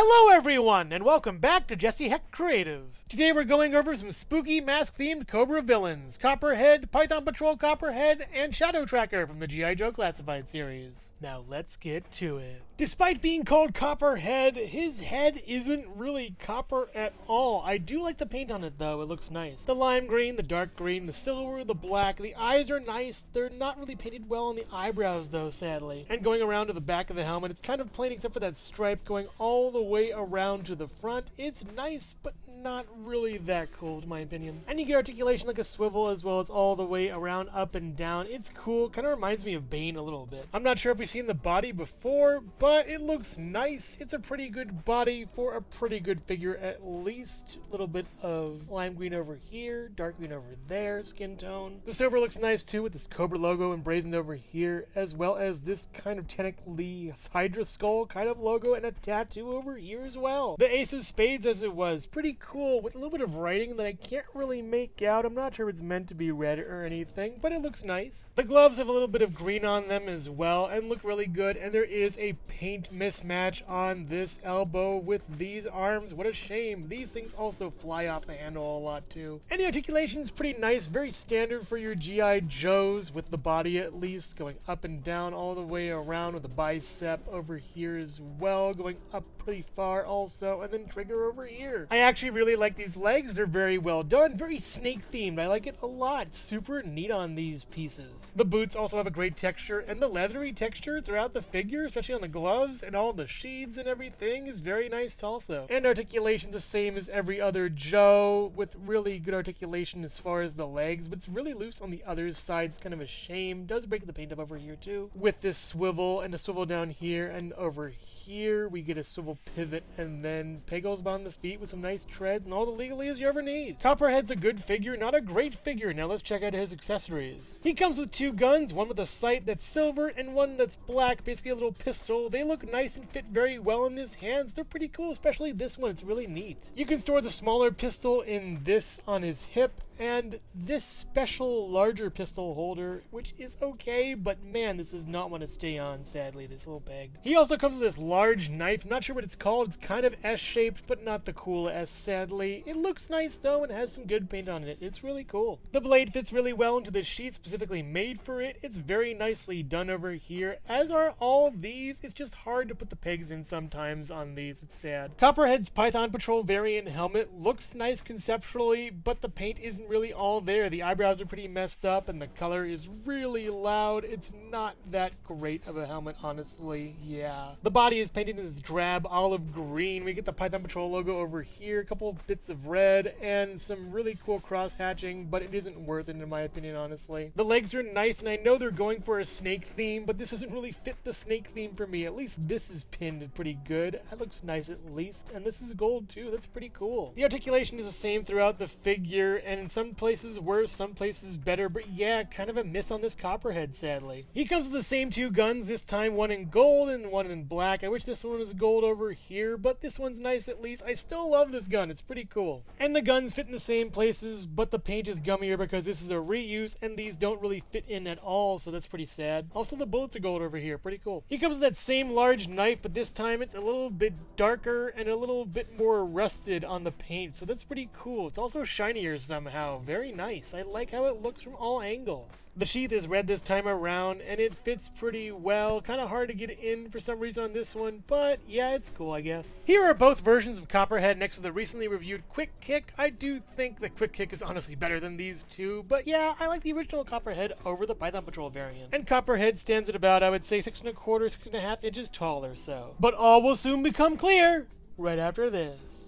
Hello everyone, and welcome back to Jesse Hecht Creative. Today we're going over some spooky mask-themed Cobra villains, Copperhead, Python Patrol Copperhead, and Shadow Tracker from the G.I. Joe Classified series. Now let's get to it. Despite being called Copperhead, his head isn't really copper at all. I do like the paint on it though, it looks nice. The lime green, the dark green, the silver, the black, the eyes are nice. They're not really painted well on the eyebrows though, sadly. And going around to the back of the helmet, it's kind of plain except for that stripe going all the way around to the front. It's nice, but not really that cool in my opinion. And you get articulation like a swivel as well as all the way around, up and down. It's cool, kind of reminds me of Bane a little bit. I'm not sure if we've seen the body before, but it looks nice. It's a pretty good body for a pretty good figure at least. A little bit of lime green over here, dark green over there, skin tone. The silver looks nice too with this Cobra logo emblazoned over here, as well as this kind of technically Hydra skull kind of logo and a tattoo over here as well. The ace of spades as it was, pretty cool with a little bit of writing that I can't really make out. I'm not sure if it's meant to be red or anything, but it looks nice. The gloves have a little bit of green on them as well and look really good, and there is a paint mismatch on this elbow with these arms. What a shame. These things also fly off the handle a lot too. And the articulation is pretty nice, very standard for your G.I. Joes, with the body at least going up and down all the way around, with the bicep over here as well going up pretty far also, and then trigger over here. I actually really like these legs. They're very well done, very snake themed. I like it a lot. Super neat on these pieces. The boots also have a great texture, and the leathery texture throughout the figure, especially on the gloves and all the sheaths and everything, is very nice also. And articulation the same as every other Joe, with really good articulation as far as the legs, but it's really loose on the other side. It's kind of a shame. Does break the paint up over here too, with this swivel and a swivel down here, and over here we get a swivel pivot, and then pegals on the feet with some nice treads and all the legalies you ever need. Copperhead's a good figure, not a great figure. Now let's check out his accessories. He comes with two guns, one with a sight that's silver and one that's black, basically a little pistol. They look nice and fit very well in his hands. They're pretty cool, especially this one. It's really neat. You can store the smaller pistol in this on his hip, and this special larger pistol holder, which is okay, but man, this does not want to stay on, sadly, this little peg. He also comes with this large knife. I'm not sure what it's called. It's kind of S-shaped, but not the cool S, sadly. It looks nice though and has some good paint on it. It's really cool. The blade fits really well into the sheath specifically made for it. It's very nicely done over here, as are all these. It's just hard to put the pegs in sometimes on these. It's sad. Copperhead's Python Patrol variant helmet looks nice conceptually, but the paint isn't really all there. The eyebrows are pretty messed up and the color is really loud. It's not that great of a helmet, honestly. Yeah. The body is painted in this drab olive green. We get the Python Patrol logo over here, a couple bits of red, and some really cool cross hatching, but it isn't worth it in my opinion, honestly. The legs are nice, and I know they're going for a snake theme, but this doesn't really fit the snake theme for me. At least this is pinned pretty good. That looks nice at least, and this is gold too. That's pretty cool. The articulation is the same throughout the figure, and in some places worse, some places better, but yeah, kind of a miss on this Copperhead, sadly. He comes with the same two guns, this time one in gold and one in black. I wish this one was gold over here, but this one's nice at least. I still love this gun. It's pretty cool. And the guns fit in the same places, but the paint is gummier because this is a reuse, and these don't really fit in at all, so that's pretty sad. Also, the bullets are gold over here. Pretty cool. He comes with that same large knife, but this time it's a little bit darker and a little bit more rusted on the paint, so that's pretty cool. It's also shinier somehow. Very nice. I like how it looks from all angles. The sheath is red this time around, and it fits pretty well. Kind of hard to get in for some reason on this one, but yeah, it's cool, I guess. Here are both versions of Copperhead next to the recently reviewed Quick Kick. I do think the Quick Kick is honestly better than these two, but yeah, I like the original Copperhead over the Python Patrol variant. And Copperhead stands at about, I would say, 6 1/4, 6.5 inches tall or so. But all will soon become clear right after this.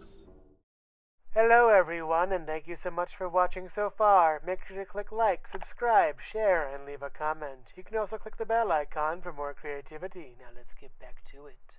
Hello everyone, and thank you so much for watching so far. Make sure to click like, subscribe, share, and leave a comment. You can also click the bell icon for more creativity. Now let's get back to it.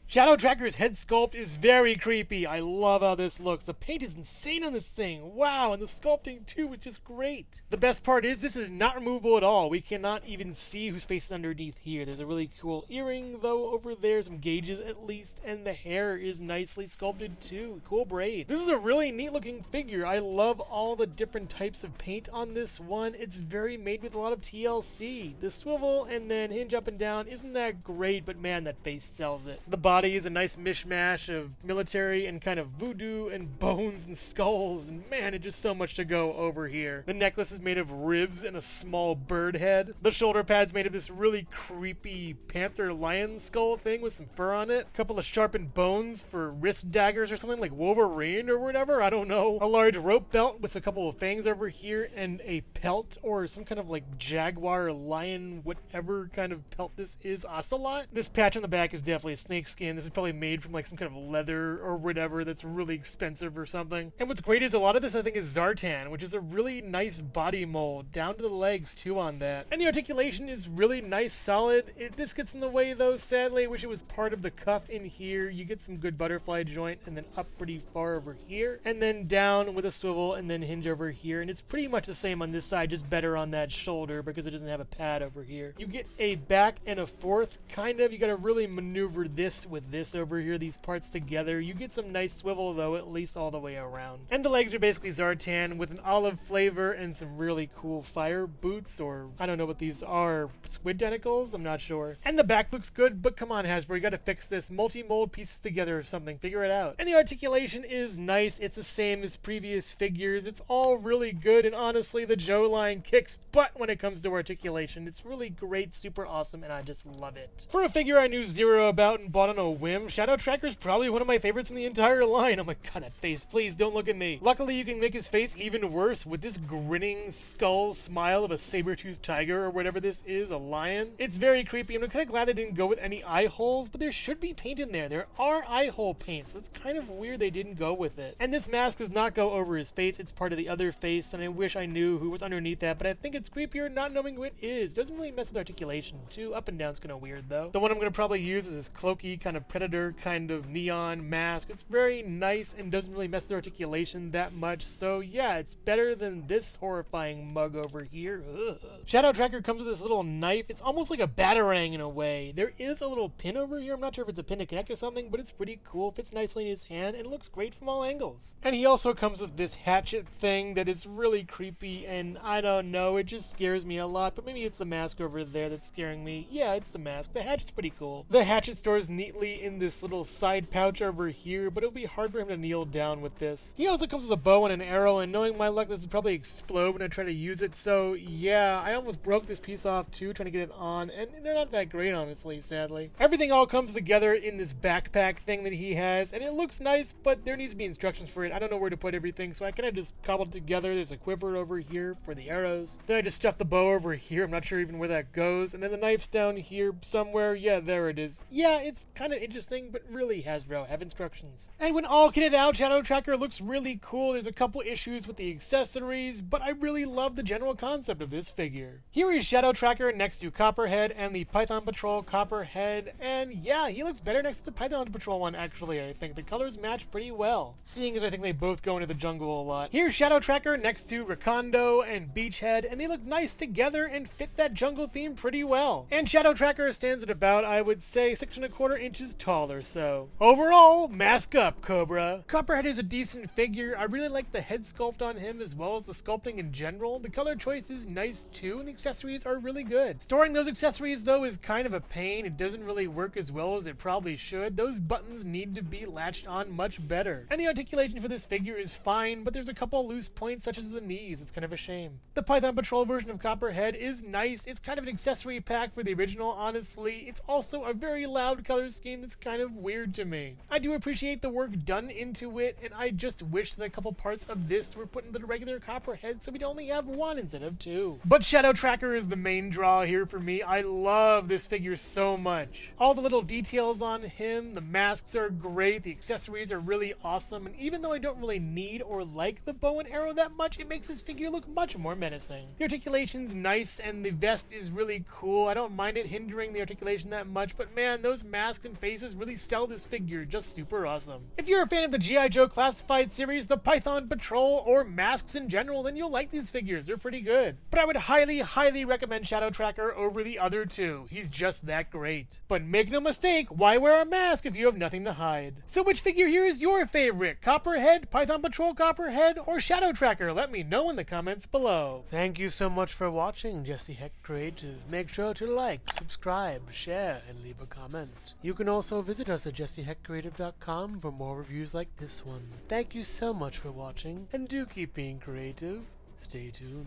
Shadow Tracker's head sculpt is very creepy. I love how this looks. The paint is insane on this thing. Wow, and the sculpting too is just great. The best part is this is not removable at all. We cannot even see whose face is underneath here. There's a really cool earring though over there, some gauges at least, and the hair is nicely sculpted too. Cool braid. This is a really neat looking figure. I love all the different types of paint on this one. It's very made with a lot of TLC. The swivel and then hinge up and down isn't that great, but man, that face sells it. The body body is a nice mishmash of military and kind of voodoo and bones and skulls, and man, it's just so much to go over here. The necklace is made of ribs and a small bird head. The shoulder pad's made of this really creepy panther lion skull thing with some fur on it. A couple of sharpened bones for wrist daggers or something like Wolverine or whatever, I don't know. A large rope belt with a couple of fangs over here, and a pelt or some kind of like jaguar, lion, whatever kind of pelt this is, ocelot. This patch on the back is definitely a snake skin. This is probably made from like some kind of leather or whatever that's really expensive or something. And what's great is a lot of this I think is Zartan, which is a really nice body mold, down to the legs too on that. And the articulation is really nice, solid. This gets in the way though, sadly. I wish it was part of the cuff in here. You get some good butterfly joint, and then up pretty far over here, and then down with a swivel, and then hinge over here. And it's pretty much the same on this side, just better on that shoulder because it doesn't have a pad over here. You get a back and a forth, kind of. You gotta really maneuver this with this over here, these parts together. You get some nice swivel though, at least all the way around. And the legs are basically Zartan with an olive flavor and some really cool fire boots, or I don't know what these are, squid tentacles? I'm not sure. And the back looks good, but come on Hasbro, you gotta fix this. Multi-mold pieces together or something, figure it out. And the articulation is nice. It's the same as previous figures. It's all really good, and honestly the Joe line kicks butt when it comes to articulation. It's really great, super awesome, and I just love it. For a figure I knew zero about and bought on a whim, Shadow Tracker's probably one of my favorites in the entire line. I'm like, God, that face, please don't look at me. Luckily you can make his face even worse with this grinning skull smile of a saber-toothed tiger or whatever this is, a lion. It's very creepy. I'm kind of glad they didn't go with any eye holes, but there should be paint in there. There are eye hole paints. It's kind of weird they didn't go with it. And this mask does not go over his face. It's part of the other face, and I wish I knew who was underneath that, but I think it's creepier not knowing who it is. Doesn't really mess with articulation too. Up and down's kind of weird though. The one I'm going to probably use is this cloaky kind of predator kind of neon mask. It's very nice and doesn't really mess with articulation that much, so yeah, it's better than this horrifying mug over here. Ugh. Shadow Tracker comes with this little knife. It's almost like a batarang in a way. There is a little pin over here. I'm not sure if it's a pin to connect to something, but it's pretty cool. Fits nicely in his hand and looks great from all angles. And he also comes with this hatchet thing that is really creepy, and I don't know, it just scares me a lot, but maybe it's the mask over there that's scaring me. Yeah, it's the mask. The hatchet's pretty cool. The hatchet stores neatly in this little side pouch over here, but it'll be hard for him to kneel down with this. He also comes with a bow and an arrow, and knowing my luck, this would probably explode when I try to use it, so yeah, I almost broke this piece off too, trying to get it on, and they're not that great, honestly, sadly. Everything all comes together in this backpack thing that he has, and it looks nice, but there needs to be instructions for it. I don't know where to put everything, so I kind of just cobbled it together. There's a quiver over here for the arrows. Then I just stuffed the bow over here. I'm not sure even where that goes. And then the knife's down here somewhere. Yeah, there it is. Yeah, it's kind of interesting, but really, Hasbro, have instructions. And when all kitted out, Shadow Tracker looks really cool. There's a couple issues with the accessories, but I really love the general concept of this figure. Here is Shadow Tracker next to Copperhead and the Python Patrol Copperhead, and yeah, he looks better next to the Python Patrol one, actually. I think the colors match pretty well, seeing as I think they both go into the jungle a lot. Here's Shadow Tracker next to Rakondo and Beachhead, and they look nice together and fit that jungle theme pretty well. And Shadow Tracker stands at about, I would say, 6¼ inches tall or so. Overall, mask up, Cobra. Copperhead is a decent figure. I really like the head sculpt on him as well as the sculpting in general. The color choice is nice too, and the accessories are really good. Storing those accessories though is kind of a pain. It doesn't really work as well as it probably should. Those buttons need to be latched on much better. And the articulation for this figure is fine, but there's a couple loose points such as the knees. It's kind of a shame. The Python Patrol version of Copperhead is nice. It's kind of an accessory pack for the original, honestly. It's also a very loud color scheme that's kind of weird to me. I do appreciate the work done into it, and I just wish that a couple parts of this were put into the regular Copperhead so we'd only have one instead of two. But Shadow Tracker is the main draw here for me. I love this figure so much. All the little details on him, the masks are great, the accessories are really awesome, and even though I don't really need or like the bow and arrow that much, it makes this figure look much more menacing. The articulation's nice, and the vest is really cool. I don't mind it hindering the articulation that much, but man, those masks and faces really sell this figure just super awesome. If you're a fan of the G.I. Joe Classified series, the Python Patrol, or masks in general, then you'll like these figures. They're pretty good. But I would highly recommend Shadow Tracker over the other two. He's just that great. But make no mistake, why wear a mask if you have nothing to hide? So which figure here is your favorite? Copperhead, Python Patrol Copperhead, or Shadow Tracker? Let me know in the comments below. Thank you so much for watching Jesse Hecht Creative. Make sure to like, subscribe, share, and leave a comment. You can can also visit us at jessehechtcreative.com for more reviews like this one. Thank you so much for watching, and do keep being creative. Stay tuned.